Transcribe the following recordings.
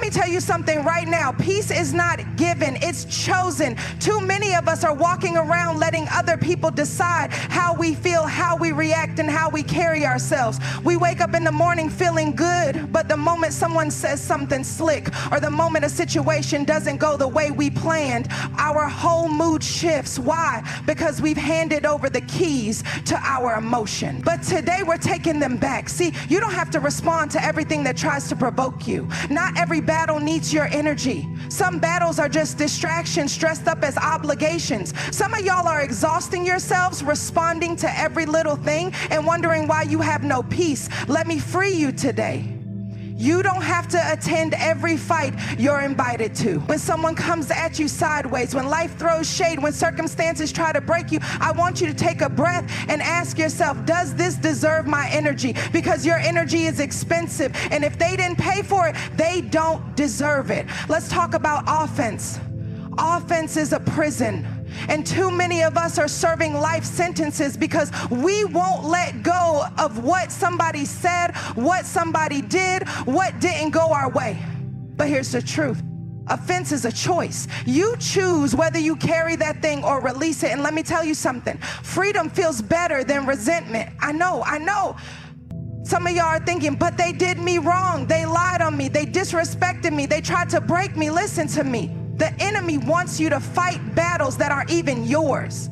me tell you something right now. Peace is not given, it's chosen. Too many of us are walking around letting other people decide how we feel, how we react, and how we carry ourselves. We wake up in the morning feeling good, but the moment someone says something slick, or the moment a situation doesn't go the way we planned, our whole mood shifts. Why? Because we've handed over the keys to our emotion. But today we're taking them back. See, you don't have to respond to everything that tries to provoke you. Not every battle needs your energy. Some battles are just distractions dressed up as obligations. Some of y'all are exhausting yourselves responding to every little thing and wondering why you have no peace. Let me free you today. You don't have to attend every fight you're invited to. When someone comes at you sideways, when life throws shade, when circumstances try to break you, I want you to take a breath and ask yourself, does this deserve my energy? Because your energy is expensive, and if they didn't pay for it, they don't deserve it. Let's talk about offense. Offense is a prison. And too many of us are serving life sentences because we won't let go of what somebody said, what somebody did, what didn't go our way. But here's the truth. Offense is a choice. You choose whether you carry that thing or release it. And let me tell you something. Freedom feels better than resentment. I know. Some of y'all are thinking, but they did me wrong. They lied on me. They disrespected me. They tried to break me. Listen to me. The enemy wants you to fight battles that aren't even yours.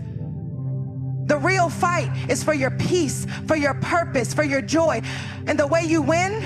The real fight is for your peace, for your purpose, for your joy. And the way you win,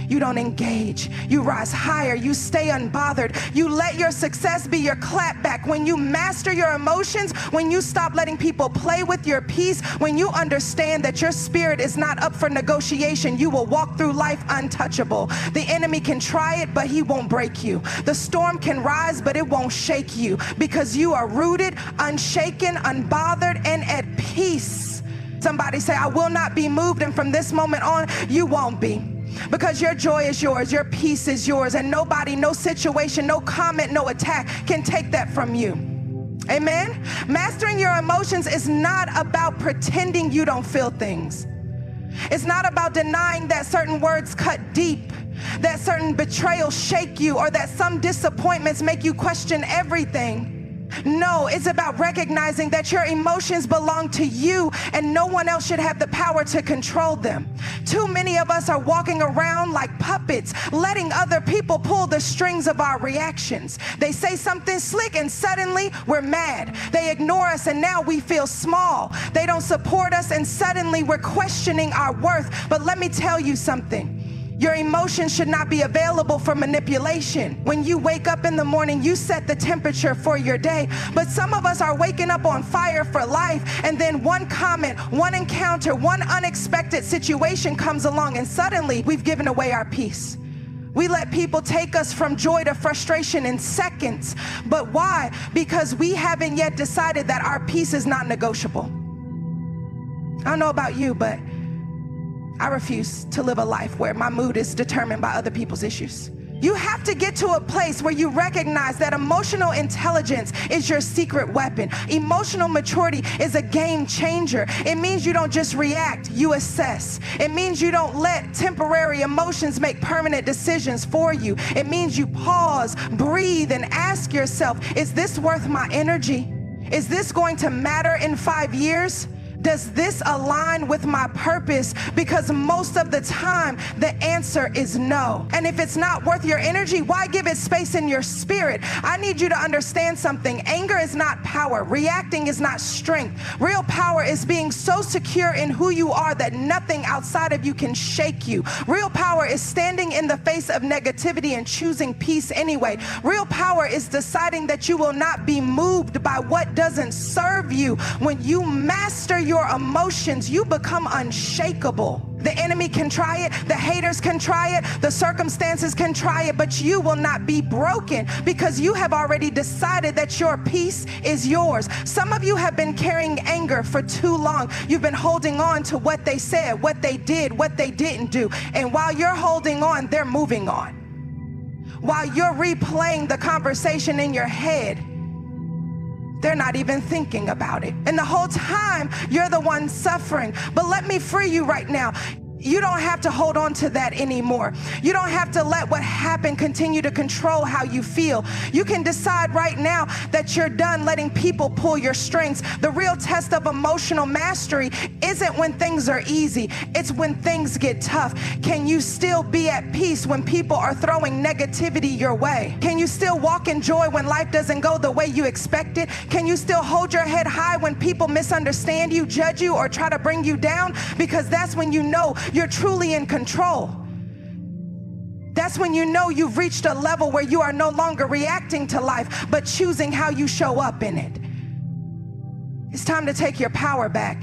you don't engage. You rise higher. You stay unbothered. You let your success be your clapback. When you master your emotions, when you stop letting people play with your peace, when you understand that your spirit is not up for negotiation, you will walk through life untouchable. The enemy can try it, but he won't break you. The storm can rise, but it won't shake you, because you are rooted, unshaken, unbothered, and at peace. Somebody say, I will not be moved, and from this moment on, you won't be. Because your joy is yours, your peace is yours, and nobody, no situation, no comment, no attack can take that from you. Amen? Mastering your emotions is not about pretending you don't feel things. It's not about denying that certain words cut deep, that certain betrayals shake you, or that some disappointments make you question everything. No, it's about recognizing that your emotions belong to you and no one else should have the power to control them. Too many of us are walking around like puppets, letting other people pull the strings of our reactions. They say something slick and suddenly we're mad. They ignore us and now we feel small. They don't support us and suddenly we're questioning our worth. But let me tell you something. Your emotions should not be available for manipulation. When you wake up in the morning, you set the temperature for your day. But some of us are waking up on fire for life, and then one comment, one encounter, one unexpected situation comes along, and suddenly we've given away our peace. We let people take us from joy to frustration in seconds. But why? Because we haven't yet decided that our peace is not negotiable. I don't know about you, but I refuse to live a life where my mood is determined by other people's issues. You have to get to a place where you recognize that emotional intelligence is your secret weapon. Emotional maturity is a game changer. It means you don't just react, you assess. It means you don't let temporary emotions make permanent decisions for you. It means you pause, breathe, and ask yourself, is this worth my energy? Is this going to matter in 5 years? Does this align with my purpose? Because most of the time, the answer is no. And if it's not worth your energy, why give it space in your spirit? I need you to understand something. Anger is not power. Reacting is not strength. Real power is being so secure in who you are that nothing outside of you can shake you. Real power is standing in the face of negativity and choosing peace anyway. Real power is deciding that you will not be moved by what doesn't serve you. When you master your emotions, you become unshakable. The enemy can try it, the haters can try it, the circumstances can try it, but you will not be broken because you have already decided that your peace is yours. Some of you have been carrying anger for too long. You've been holding on to what they said, what they did, what they didn't do. And while you're holding on, they're moving on. While you're replaying the conversation in your head, they're not even thinking about it. And the whole time, you're the one suffering. But let me free you right now. You don't have to hold on to that anymore. You don't have to let what happened continue to control how you feel. You can decide right now that you're done letting people pull your strings. The real test of emotional mastery isn't when things are easy. It's when things get tough. Can you still be at peace when people are throwing negativity your way? Can you still walk in joy when life doesn't go the way you expected? Can you still hold your head high when people misunderstand you, judge you, or try to bring you down? Because that's when you know you're truly in control. That's when you know you've reached a level where you are no longer reacting to life, but choosing how you show up in it. It's time to take your power back.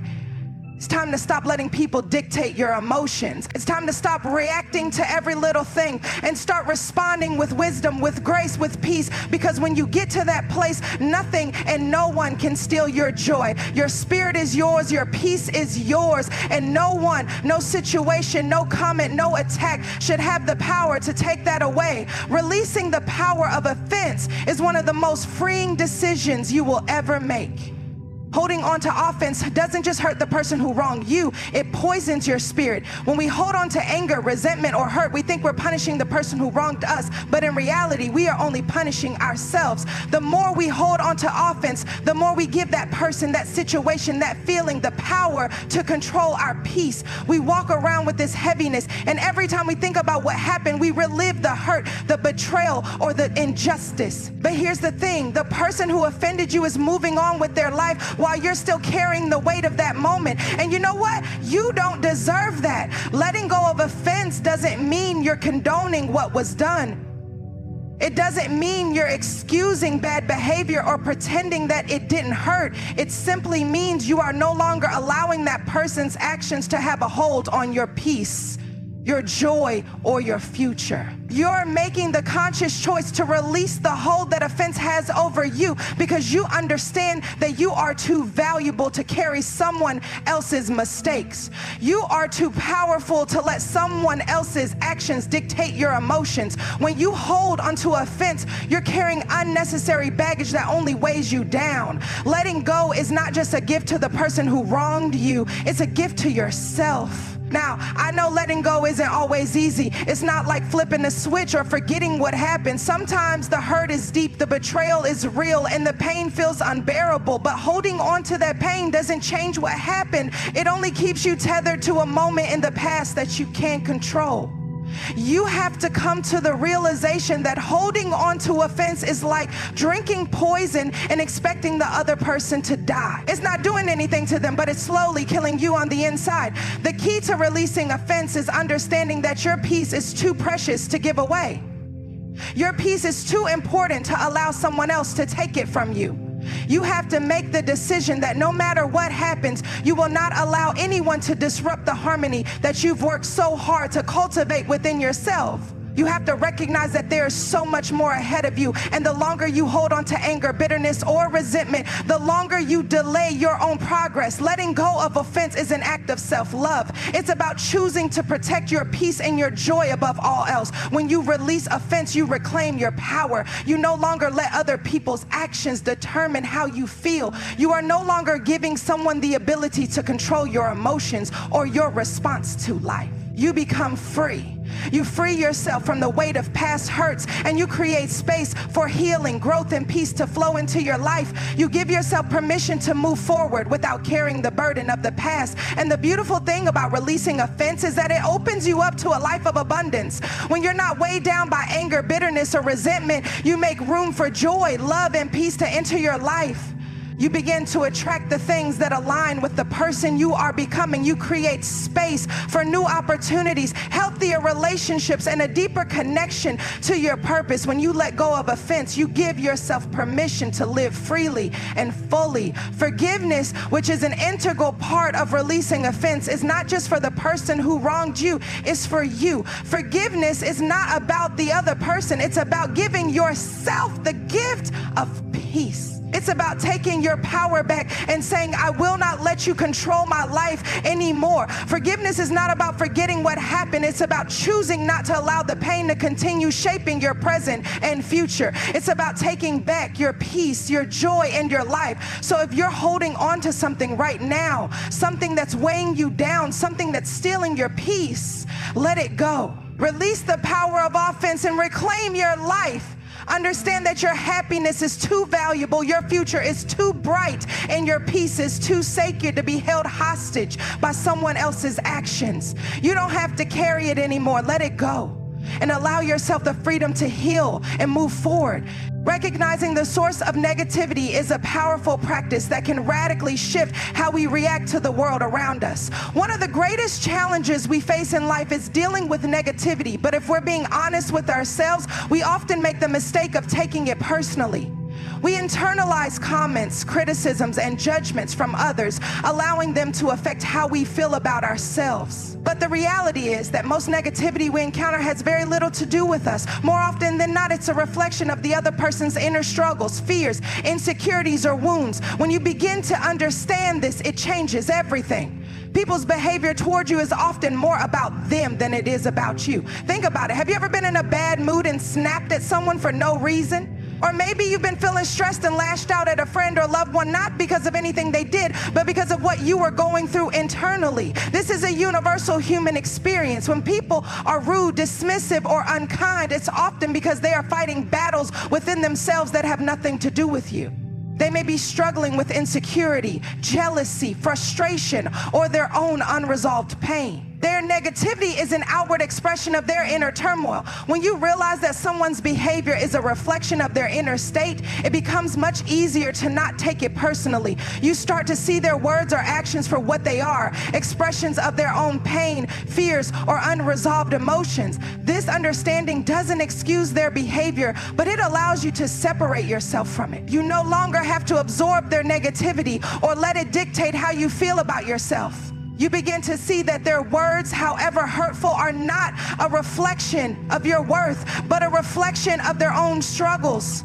It's time to stop letting people dictate your emotions. It's time to stop reacting to every little thing and start responding with wisdom, with grace, with peace. Because when you get to that place, nothing and no one can steal your joy. Your spirit is yours, your peace is yours, and no one, no situation, no comment, no attack should have the power to take that away. Releasing the power of offense is one of the most freeing decisions you will ever make. Holding on to offense doesn't just hurt the person who wronged you, it poisons your spirit. When we hold on to anger, resentment, or hurt, we think we're punishing the person who wronged us, but in reality, we are only punishing ourselves. The more we hold on to offense, the more we give that person, that situation, that feeling, the power to control our peace. We walk around with this heaviness, and every time we think about what happened, we relive the hurt, the betrayal, or the injustice. But here's the thing, the person who offended you is moving on with their life while you're still carrying the weight of that moment. And you know what? You don't deserve that. Letting go of offense doesn't mean you're condoning what was done. It doesn't mean you're excusing bad behavior or pretending that it didn't hurt. It simply means you are no longer allowing that person's actions to have a hold on your peace, your joy, or your future. You're making the conscious choice to release the hold that offense has over you because you understand that you are too valuable to carry someone else's mistakes. You are too powerful to let someone else's actions dictate your emotions. When you hold onto offense, you're carrying unnecessary baggage that only weighs you down. Letting go is not just a gift to the person who wronged you, it's a gift to yourself. Now, I know letting go isn't always easy. It's not like flipping a switch or forgetting what happened. Sometimes the hurt is deep, the betrayal is real, and the pain feels unbearable. But holding on to that pain doesn't change what happened. It only keeps you tethered to a moment in the past that you can't control. You have to come to the realization that holding on to offense is like drinking poison and expecting the other person to die. It's not doing anything to them, but it's slowly killing you on the inside. The key to releasing offense is understanding that your peace is too precious to give away. Your peace is too important to allow someone else to take it from you. You have to make the decision that no matter what happens, you will not allow anyone to disrupt the harmony that you've worked so hard to cultivate within yourself. You have to recognize that there is so much more ahead of you, and the longer you hold on to anger, bitterness, or resentment, the longer you delay your own progress. Letting go of offense is an act of self-love. It's about choosing to protect your peace and your joy above all else. When you release offense, you reclaim your power. You no longer let other people's actions determine how you feel. You are no longer giving someone the ability to control your emotions or your response to life. You become free. You free yourself from the weight of past hurts, and you create space for healing, growth, and peace to flow into your life. You give yourself permission to move forward without carrying the burden of the past. And the beautiful thing about releasing offense is that it opens you up to a life of abundance. When you're not weighed down by anger, bitterness, or resentment, you make room for joy, love, and peace to enter your life. You begin to attract the things that align with the person you are becoming. You create space for new opportunities, healthier relationships, and a deeper connection to your purpose. When you let go of offense, you give yourself permission to live freely and fully. Forgiveness, which is an integral part of releasing offense, is not just for the person who wronged you, it's for you. Forgiveness is not about the other person. It's about giving yourself the gift of peace. It's about taking your power back and saying, I will not let you control my life anymore. Forgiveness is not about forgetting what happened. It's about choosing not to allow the pain to continue shaping your present and future. It's about taking back your peace, your joy, and your life. So if you're holding on to something right now, something that's weighing you down, something that's stealing your peace, let it go. Release the power of offense and reclaim your life. Understand that your happiness is too valuable, your future is too bright, and your peace is too sacred to be held hostage by someone else's actions. You don't have to carry it anymore. Let it go and allow yourself the freedom to heal and move forward. Recognizing the source of negativity is a powerful practice that can radically shift how we react to the world around us. One of the greatest challenges we face in life is dealing with negativity, but if we're being honest with ourselves, we often make the mistake of taking it personally. We internalize comments, criticisms, and judgments from others, allowing them to affect how we feel about ourselves. But the reality is that most negativity we encounter has very little to do with us. More often than not, it's a reflection of the other person's inner struggles, fears, insecurities, or wounds. When you begin to understand this, it changes everything. People's behavior toward you is often more about them than it is about you. Think about it. Have you ever been in a bad mood and snapped at someone for no reason? Or maybe you've been feeling stressed and lashed out at a friend or loved one, not because of anything they did, but because of what you were going through internally. This is a universal human experience. When people are rude, dismissive, or unkind, it's often because they are fighting battles within themselves that have nothing to do with you. They may be struggling with insecurity, jealousy, frustration, or their own unresolved pain. Their negativity is an outward expression of their inner turmoil. When you realize that someone's behavior is a reflection of their inner state, it becomes much easier to not take it personally. You start to see their words or actions for what they are, expressions of their own pain, fears, or unresolved emotions. This understanding doesn't excuse their behavior, but it allows you to separate yourself from it. You no longer have to absorb their negativity or let it dictate how you feel about yourself. You begin to see that their words, however hurtful, are not a reflection of your worth, but a reflection of their own struggles.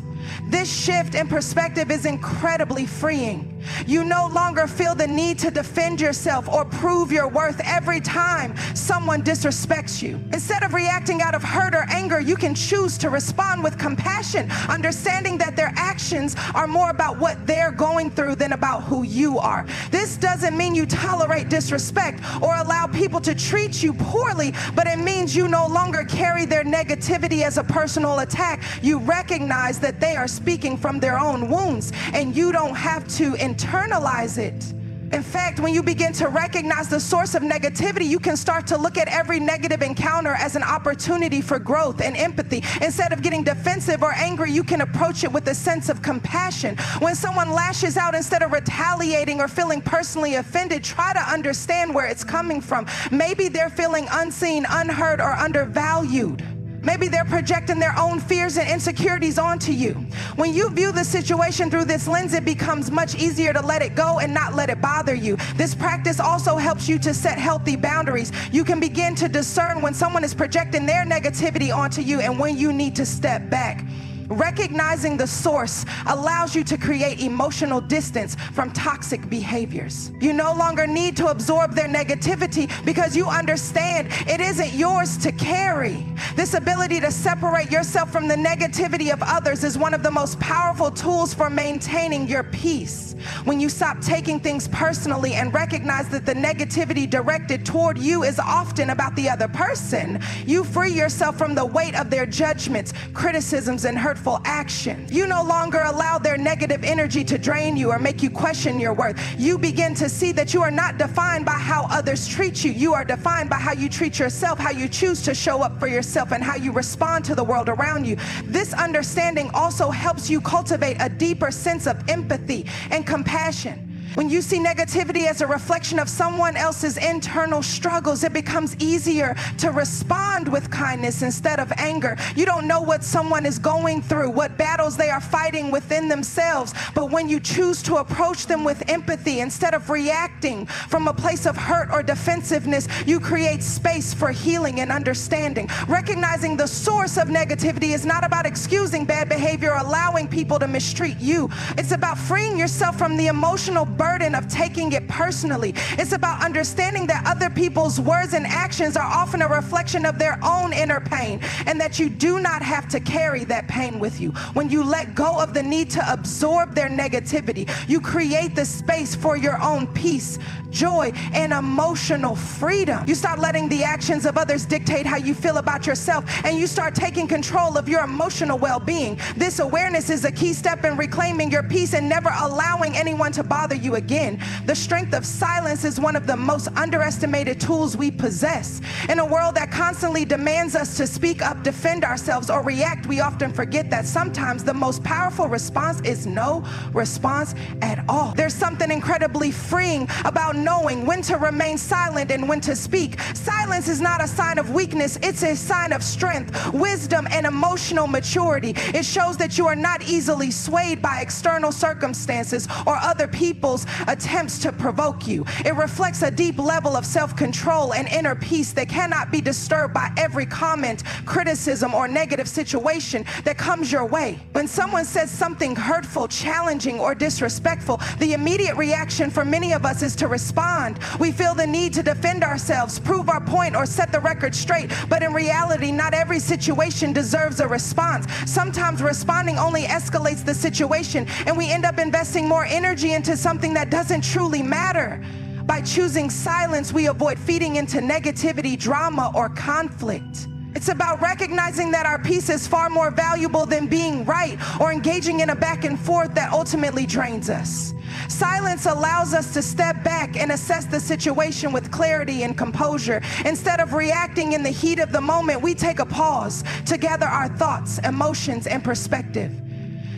This shift in perspective is incredibly freeing. You no longer feel the need to defend yourself or prove your worth every time someone disrespects you. Instead of reacting out of hurt or anger, you can choose to respond with compassion, understanding that their actions are more about what they're going through than about who you are. This doesn't mean you tolerate disrespect or allow people to treat you poorly, but it means you no longer carry their negativity as a personal attack. You recognize that they are speaking from their own wounds, and you don't have to internalize it. In fact, when you begin to recognize the source of negativity, you can start to look at every negative encounter as an opportunity for growth and empathy. Instead of getting defensive or angry, you can approach it with a sense of compassion. When someone lashes out, instead of retaliating or feeling personally offended, try to understand where it's coming from. Maybe they're feeling unseen, unheard, or undervalued. Maybe they're projecting their own fears and insecurities onto you. When you view the situation through this lens, it becomes much easier to let it go and not let it bother you. This practice also helps you to set healthy boundaries. You can begin to discern when someone is projecting their negativity onto you and when you need to step back. Recognizing the source allows you to create emotional distance from toxic behaviors. You no longer need to absorb their negativity because you understand it isn't yours to carry. This ability to separate yourself from the negativity of others is one of the most powerful tools for maintaining your peace. When you stop taking things personally and recognize that the negativity directed toward you is often about the other person, you free yourself from the weight of their judgments, criticisms, and hurtful action. You no longer allow their negative energy to drain you or make you question your worth. You begin to see that you are not defined by how others treat you. You are defined by how you treat yourself, how you choose to show up for yourself, and how you respond to the world around you. This understanding also helps you cultivate a deeper sense of empathy and compassion. When you see negativity as a reflection of someone else's internal struggles, it becomes easier to respond with kindness instead of anger. You don't know what someone is going through, what battles they are fighting within themselves, but when you choose to approach them with empathy instead of reacting from a place of hurt or defensiveness, you create space for healing and understanding. Recognizing the source of negativity is not about excusing bad behavior or allowing people to mistreat you. It's about freeing yourself from the emotional burden of taking it personally. It's about understanding that other people's words and actions are often a reflection of their own inner pain, and that you do not have to carry that pain with you. When you let go of the need to absorb their negativity, you create the space for your own peace, joy, and emotional freedom. You start letting the actions of others dictate how you feel about yourself, and you start taking control of your emotional well-being. This awareness is a key step in reclaiming your peace and never allowing anyone to bother you again. The strength of silence is one of the most underestimated tools we possess. In a world that constantly demands us to speak up, defend ourselves, or react, we often forget that sometimes the most powerful response is no response at all. There's something incredibly freeing about knowing when to remain silent and when to speak. Silence is not a sign of weakness, it's a sign of strength, wisdom, and emotional maturity. It shows that you are not easily swayed by external circumstances or other people's attempts to provoke you. It reflects a deep level of self-control and inner peace that cannot be disturbed by every comment, criticism, or negative situation that comes your way. When someone says something hurtful, challenging, or disrespectful, the immediate reaction for many of us is to respond. We feel the need to defend ourselves, prove our point, or set the record straight. But in reality, not every situation deserves a response. Sometimes responding only escalates the situation, and we end up investing more energy into something that doesn't truly matter. By choosing silence, we avoid feeding into negativity, drama, or conflict. It's about recognizing that our peace is far more valuable than being right or engaging in a back and forth that ultimately drains us. Silence allows us to step back and assess the situation with clarity and composure. Instead of reacting in the heat of the moment, we take a pause to gather our thoughts, emotions, and perspective.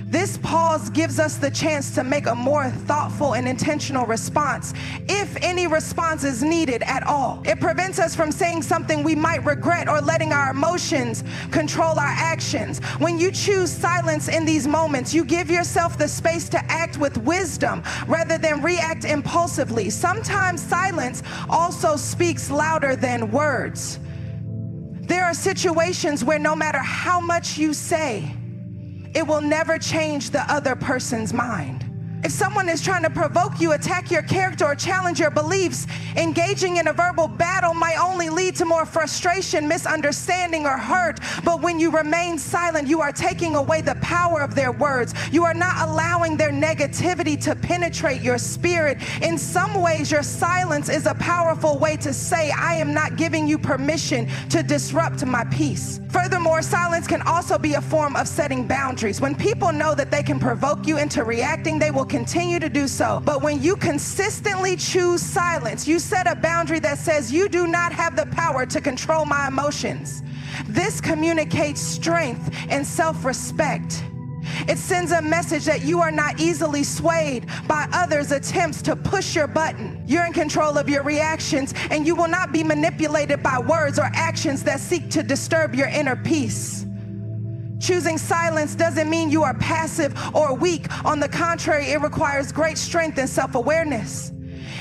This pause gives us the chance to make a more thoughtful and intentional response, if any response is needed at all. It prevents us from saying something we might regret or letting our emotions control our actions. When you choose silence in these moments, you give yourself the space to act with wisdom rather than react impulsively. Sometimes silence also speaks louder than words. There are situations where no matter how much you say, it will never change the other person's mind. If someone is trying to provoke you, attack your character, or challenge your beliefs, engaging in a verbal battle might only lead to more frustration, misunderstanding, or hurt. But when you remain silent, you are taking away the power of their words. You are not allowing their negativity to penetrate your spirit. In some ways, your silence is a powerful way to say, I am not giving you permission to disrupt my peace. Furthermore, silence can also be a form of setting boundaries. When people know that they can provoke you into reacting, they will continue to do so. But when you consistently choose silence, you set a boundary that says, you do not have the power to control my emotions. This communicates strength and self-respect. It sends a message that you are not easily swayed by others' attempts to push your button. You're in control of your reactions, and you will not be manipulated by words or actions that seek to disturb your inner peace. Choosing silence doesn't mean you are passive or weak. On the contrary, it requires great strength and self-awareness.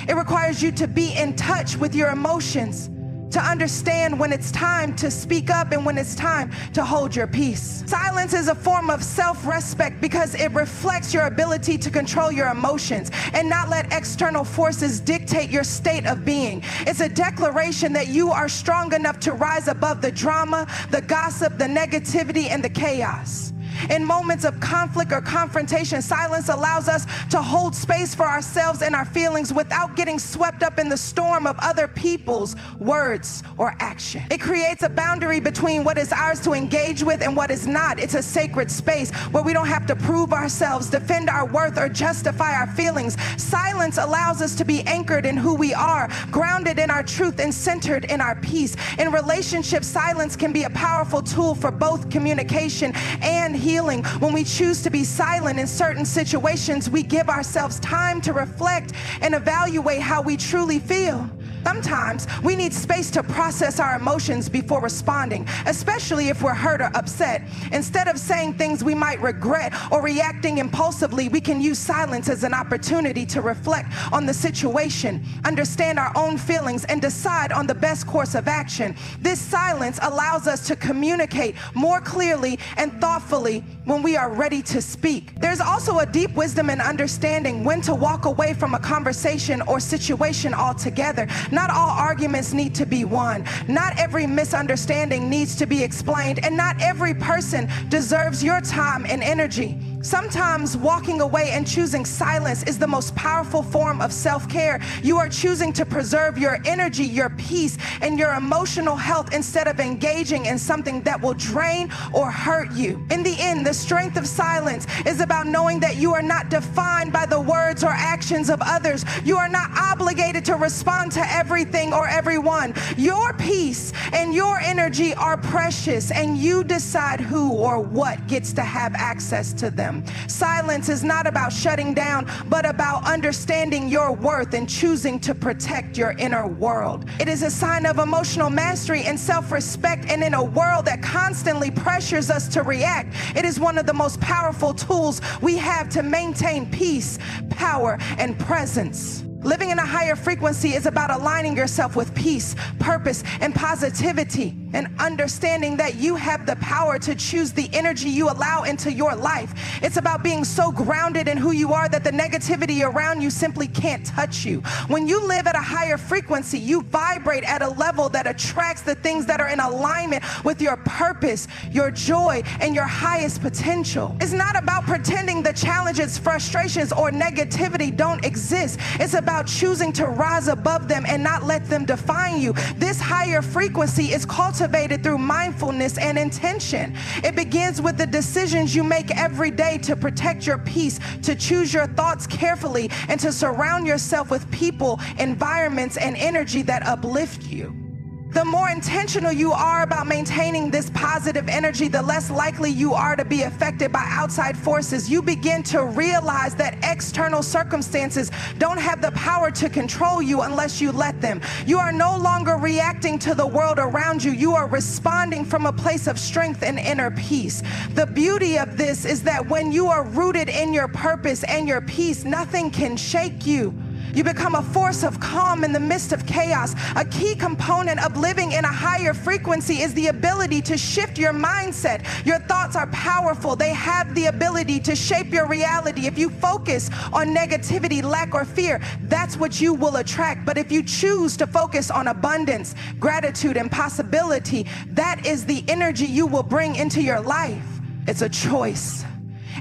It requires you to be in touch with your emotions, to understand when it's time to speak up and when it's time to hold your peace. Silence is a form of self-respect because it reflects your ability to control your emotions and not let external forces dictate your state of being. It's a declaration that you are strong enough to rise above the drama, the gossip, the negativity, and the chaos. In moments of conflict or confrontation, silence allows us to hold space for ourselves and our feelings without getting swept up in the storm of other people's words or action. It creates a boundary between what is ours to engage with and what is not. It's a sacred space where we don't have to prove ourselves, defend our worth, or justify our feelings. Silence allows us to be anchored in who we are, grounded in our truth, and centered in our peace. In relationships, silence can be a powerful tool for both communication and healing. healing. When we choose to be silent in certain situations, we give ourselves time to reflect and evaluate how we truly feel. Sometimes we need space to process our emotions before responding, especially if we're hurt or upset. Instead of saying things we might regret or reacting impulsively, we can use silence as an opportunity to reflect on the situation, understand our own feelings, and decide on the best course of action. This silence allows us to communicate more clearly and thoughtfully when we are ready to speak. There's also a deep wisdom in understanding when to walk away from a conversation or situation altogether. Not all arguments need to be won. Not every misunderstanding needs to be explained, and not every person deserves your time and energy. Sometimes walking away and choosing silence is the most powerful form of self-care. You are choosing to preserve your energy, your peace, and your emotional health instead of engaging in something that will drain or hurt you. In the end, the strength of silence is about knowing that you are not defined by the words or actions of others. You are not obligated to respond to everything or everyone. Your peace and your energy are precious, and you decide who or what gets to have access to them. Silence is not about shutting down, but about understanding your worth and choosing to protect your inner world. It is a sign of emotional mastery and self-respect, and in a world that constantly pressures us to react, it is one of the most powerful tools we have to maintain peace, power, and presence. Living in a higher frequency is about aligning yourself with peace, purpose, and positivity, and understanding that you have the power to choose the energy you allow into your life. It's about being so grounded in who you are that the negativity around you simply can't touch you. When you live at a higher frequency, you vibrate at a level that attracts the things that are in alignment with your purpose, your joy, and your highest potential. It's not about pretending the challenges, frustrations, or negativity don't exist. It's about choosing to rise above them and not let them define you. This higher frequency is cultivated through mindfulness and intention. It begins with the decisions you make every day to protect your peace, to choose your thoughts carefully, and to surround yourself with people, environments, and energy that uplift you. The more intentional you are about maintaining this positive energy, the less likely you are to be affected by outside forces. You begin to realize that external circumstances don't have the power to control you unless you let them. You are no longer reacting to the world around you. You are responding from a place of strength and inner peace. The beauty of this is that when you are rooted in your purpose and your peace, nothing can shake you. You become a force of calm in the midst of chaos. A key component of living in a higher frequency is the ability to shift your mindset. Your thoughts are powerful. They have the ability to shape your reality. If you focus on negativity, lack, or fear, that's what you will attract. But if you choose to focus on abundance, gratitude, and possibility, that is the energy you will bring into your life. It's a choice.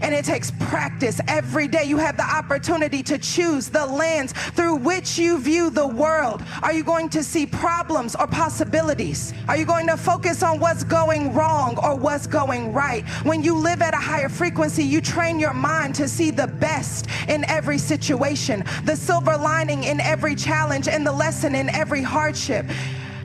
And it takes practice. Every day you have the opportunity to choose the lens through which you view the world. Are you going to see problems or possibilities? Are you going to focus on what's going wrong or what's going right? When you live at a higher frequency, you train your mind to see the best in every situation, the silver lining in every challenge, and the lesson in every hardship.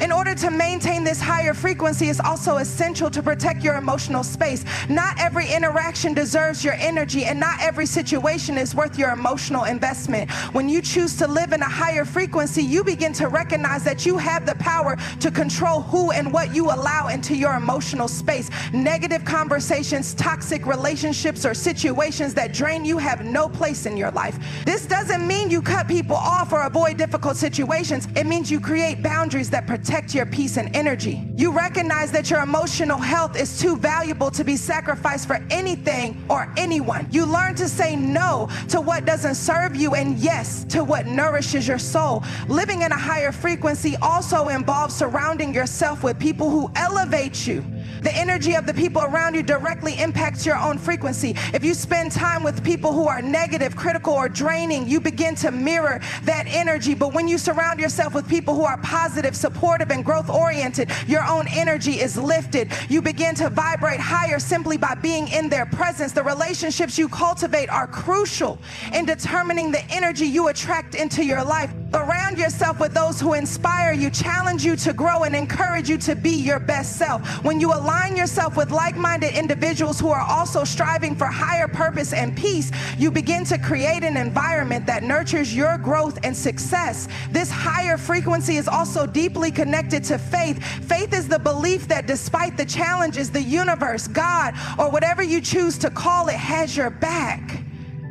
In order to maintain this higher frequency, it's also essential to protect your emotional space. Not every interaction deserves your energy, and not every situation is worth your emotional investment. When you choose to live in a higher frequency, you begin to recognize that you have the power to control who and what you allow into your emotional space. Negative conversations, toxic relationships, or situations that drain you have no place in your life. This doesn't mean you cut people off or avoid difficult situations. It means you create boundaries that protect your peace and energy. You recognize that your emotional health is too valuable to be sacrificed for anything or anyone. You learn to say no to what doesn't serve you and yes to what nourishes your soul. Living in a higher frequency also involves surrounding yourself with people who elevate you. The energy of the people around you directly impacts your own frequency. If you spend time with people who are negative, critical, or draining, you begin to mirror that energy. But when you surround yourself with people who are positive, supportive, and growth-oriented, your own energy is lifted. You begin to vibrate higher simply by being in their presence. The relationships you cultivate are crucial in determining the energy you attract into your life. Surround yourself with those who inspire you, challenge you to grow, and encourage you to be your best self. When you align yourself with like-minded individuals who are also striving for higher purpose and peace, you begin to create an environment that nurtures your growth and success. This higher frequency is also deeply connected to faith. Faith is the belief that despite the challenges, the universe, God, or whatever you choose to call it, has your back.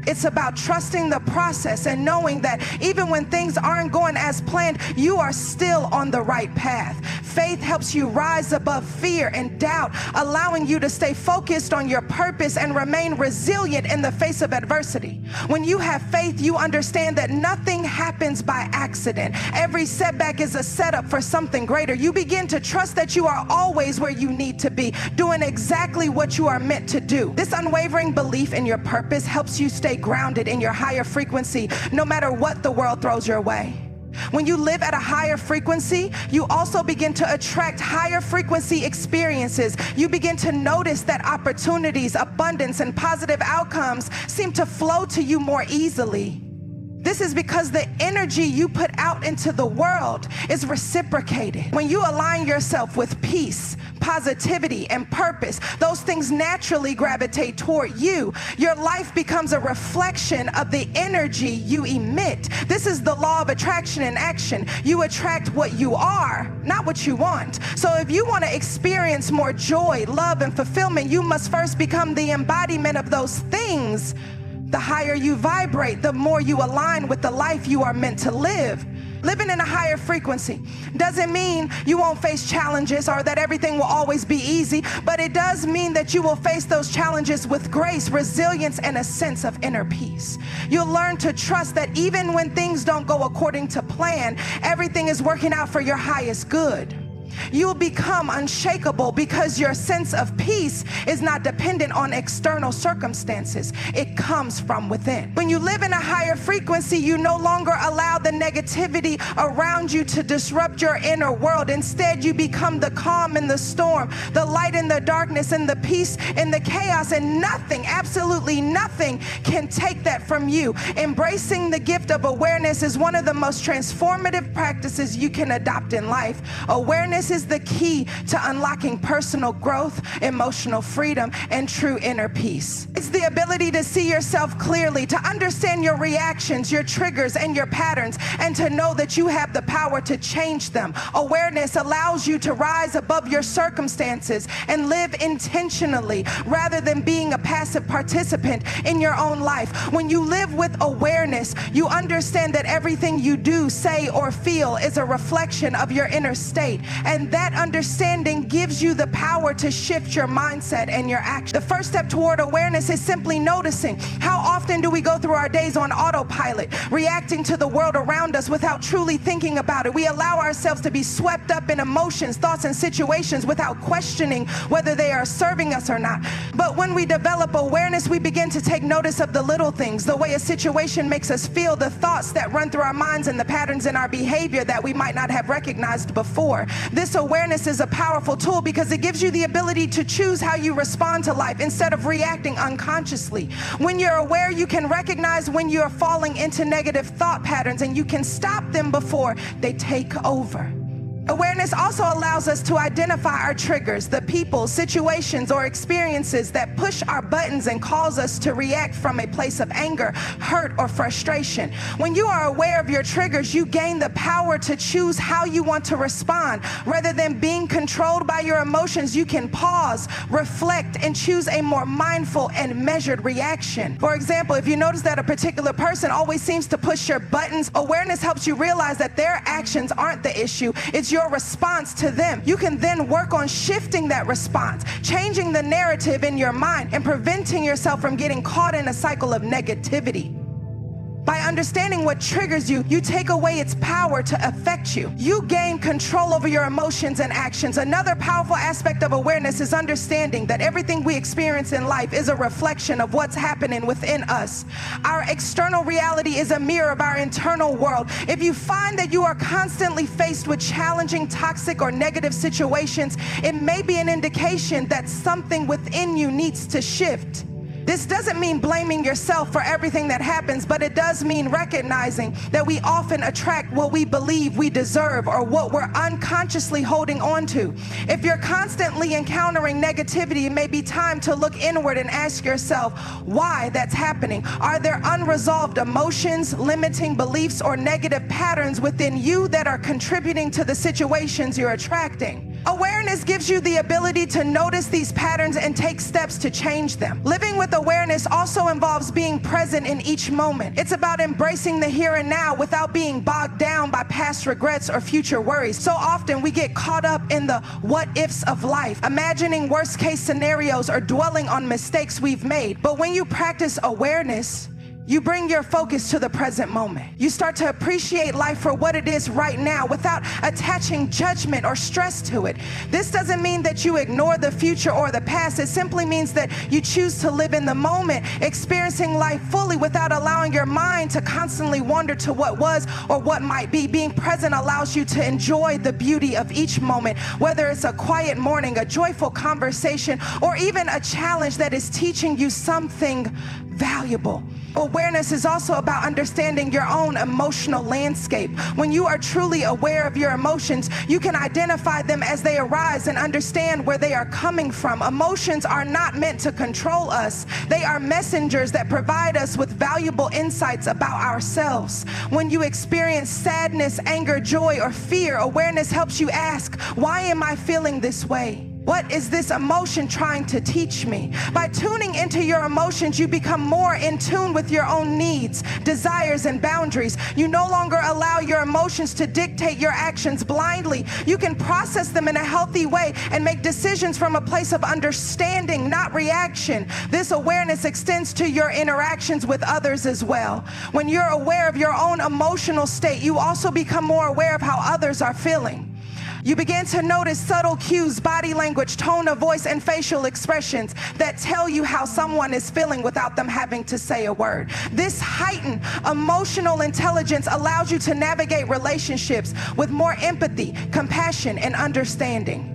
It's about trusting the process and knowing that even when things aren't going as planned, you are still on the right path. Faith helps you rise above fear and doubt, allowing you to stay focused on your purpose and remain resilient in the face of adversity. When you have faith, you understand that nothing happens by accident. Every setback is a setup for something greater. You begin to trust that you are always where you need to be, doing exactly what you are meant to do. This unwavering belief in your purpose helps you stay grounded in your higher frequency, no matter what the world throws your way. When you live at a higher frequency, you also begin to attract higher frequency experiences. You begin to notice that opportunities, abundance, and positive outcomes seem to flow to you more easily. This is because the energy you put out into the world is reciprocated. When you align yourself with peace, positivity, and purpose, those things naturally gravitate toward you. Your life becomes a reflection of the energy you emit. This is the law of attraction in action. You attract what you are, not what you want. So if you want to experience more joy, love, and fulfillment, you must first become the embodiment of those things. The higher you vibrate, the more you align with the life you are meant to live. Living in a higher frequency doesn't mean you won't face challenges or that everything will always be easy, but it does mean that you will face those challenges with grace, resilience, and a sense of inner peace. You'll learn to trust that even when things don't go according to plan, everything is working out for your highest good. You'll become unshakable because your sense of peace is not dependent on external circumstances. It comes from within. When you live in a higher frequency, you no longer allow the negativity around you to disrupt your inner world. Instead, you become the calm in the storm, the light in the darkness, and the peace in the chaos, and nothing, absolutely nothing, can take that from you. Embracing the gift of awareness is one of the most transformative practices you can adopt in life. Awareness is the key to unlocking personal growth, emotional freedom, and true inner peace. It's the ability to see yourself clearly, to understand your reactions, your triggers, and your patterns, and to know that you have the power to change them. Awareness allows you to rise above your circumstances and live intentionally rather than being a passive participant in your own life. When you live with awareness, you understand that everything you do, say, or feel is a reflection of your inner state. And that understanding gives you the power to shift your mindset and your action. The first step toward awareness is simply noticing. How often do we go through our days on autopilot, reacting to the world around us without truly thinking about it? We allow ourselves to be swept up in emotions, thoughts, and situations without questioning whether they are serving us or not. But when we develop awareness, we begin to take notice of the little things, the way a situation makes us feel, the thoughts that run through our minds, and the patterns in our behavior that we might not have recognized before. This awareness is a powerful tool because it gives you the ability to choose how you respond to life instead of reacting unconsciously. When you're aware, you can recognize when you're falling into negative thought patterns, and you can stop them before they take over. Awareness also allows us to identify our triggers, the people, situations, or experiences that push our buttons and cause us to react from a place of anger, hurt, or frustration. When you are aware of your triggers, you gain the power to choose how you want to respond. Rather than being controlled by your emotions, you can pause, reflect, and choose a more mindful and measured reaction. For example, if you notice that a particular person always seems to push your buttons, awareness helps you realize that their actions aren't the issue. It's your response to them. You can then work on shifting that response, changing the narrative in your mind, and preventing yourself from getting caught in a cycle of negativity. By understanding what triggers you, you take away its power to affect you. You gain control over your emotions and actions. Another powerful aspect of awareness is understanding that everything we experience in life is a reflection of what's happening within us. Our external reality is a mirror of our internal world. If you find that you are constantly faced with challenging, toxic, or negative situations, it may be an indication that something within you needs to shift. This doesn't mean blaming yourself for everything that happens, but it does mean recognizing that we often attract what we believe we deserve or what we're unconsciously holding on to. If you're constantly encountering negativity, it may be time to look inward and ask yourself why that's happening. Are there unresolved emotions, limiting beliefs, or negative patterns within you that are contributing to the situations you're attracting? Awareness gives you the ability to notice these patterns and take steps to change them. Living with awareness also involves being present in each moment. It's about embracing the here and now without being bogged down by past regrets or future worries. So often we get caught up in the what ifs of life, imagining worst case scenarios or dwelling on mistakes we've made. But when you practice awareness, you bring your focus to the present moment. You start to appreciate life for what it is right now without attaching judgment or stress to it. This doesn't mean that you ignore the future or the past. It simply means that you choose to live in the moment, experiencing life fully without allowing your mind to constantly wander to what was or what might be. Being present allows you to enjoy the beauty of each moment, whether it's a quiet morning, a joyful conversation, or even a challenge that is teaching you something valuable. Awareness is also about understanding your own emotional landscape. When you are truly aware of your emotions, you can identify them as they arise and understand where they are coming from. Emotions are not meant to control us. They are messengers that provide us with valuable insights about ourselves. When you experience sadness, anger, joy, or fear, awareness helps you ask, why am I feeling this way? What is this emotion trying to teach me? By tuning into your emotions, you become more in tune with your own needs, desires, and boundaries. You no longer allow your emotions to dictate your actions blindly. You can process them in a healthy way and make decisions from a place of understanding, not reaction. This awareness extends to your interactions with others as well. When you're aware of your own emotional state, you also become more aware of how others are feeling. You begin to notice subtle cues, body language, tone of voice, and facial expressions that tell you how someone is feeling without them having to say a word. This heightened emotional intelligence allows you to navigate relationships with more empathy, compassion, and understanding.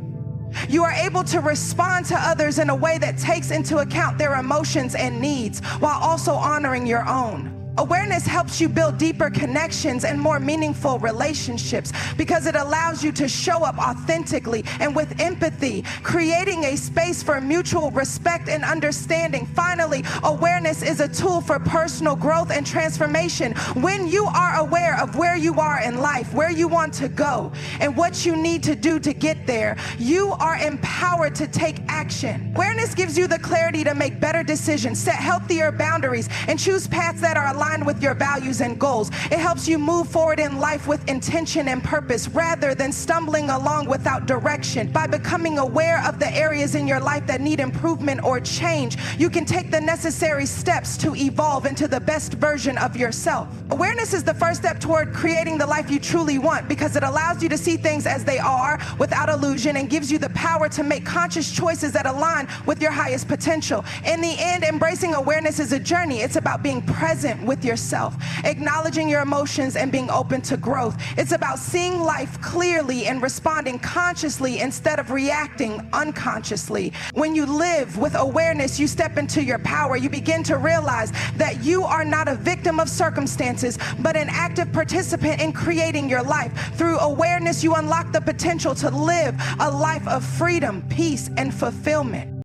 You are able to respond to others in a way that takes into account their emotions and needs while also honoring your own. Awareness helps you build deeper connections and more meaningful relationships because it allows you to show up authentically and with empathy, creating a space for mutual respect and understanding. Finally, awareness is a tool for personal growth and transformation. When you are aware of where you are in life, where you want to go, and what you need to do to get there, you are empowered to take action. Awareness gives you the clarity to make better decisions, set healthier boundaries, and choose paths that are aligned with your values and goals. It helps you move forward in life with intention and purpose rather than stumbling along without direction. By becoming aware of the areas in your life that need improvement or change, you can take the necessary steps to evolve into the best version of yourself. Awareness is the first step toward creating the life you truly want because it allows you to see things as they are without illusion and gives you the power to make conscious choices that align with your highest potential. In the end, embracing awareness is a journey. It's about being present with yourself, acknowledging your emotions, and being open to growth. It's about seeing life clearly and responding consciously instead of reacting unconsciously. When you live with awareness, you step into your power. You begin to realize that you are not a victim of circumstances, but an active participant in creating your life. Through awareness, you unlock the potential to live a life of freedom, peace, and fulfillment.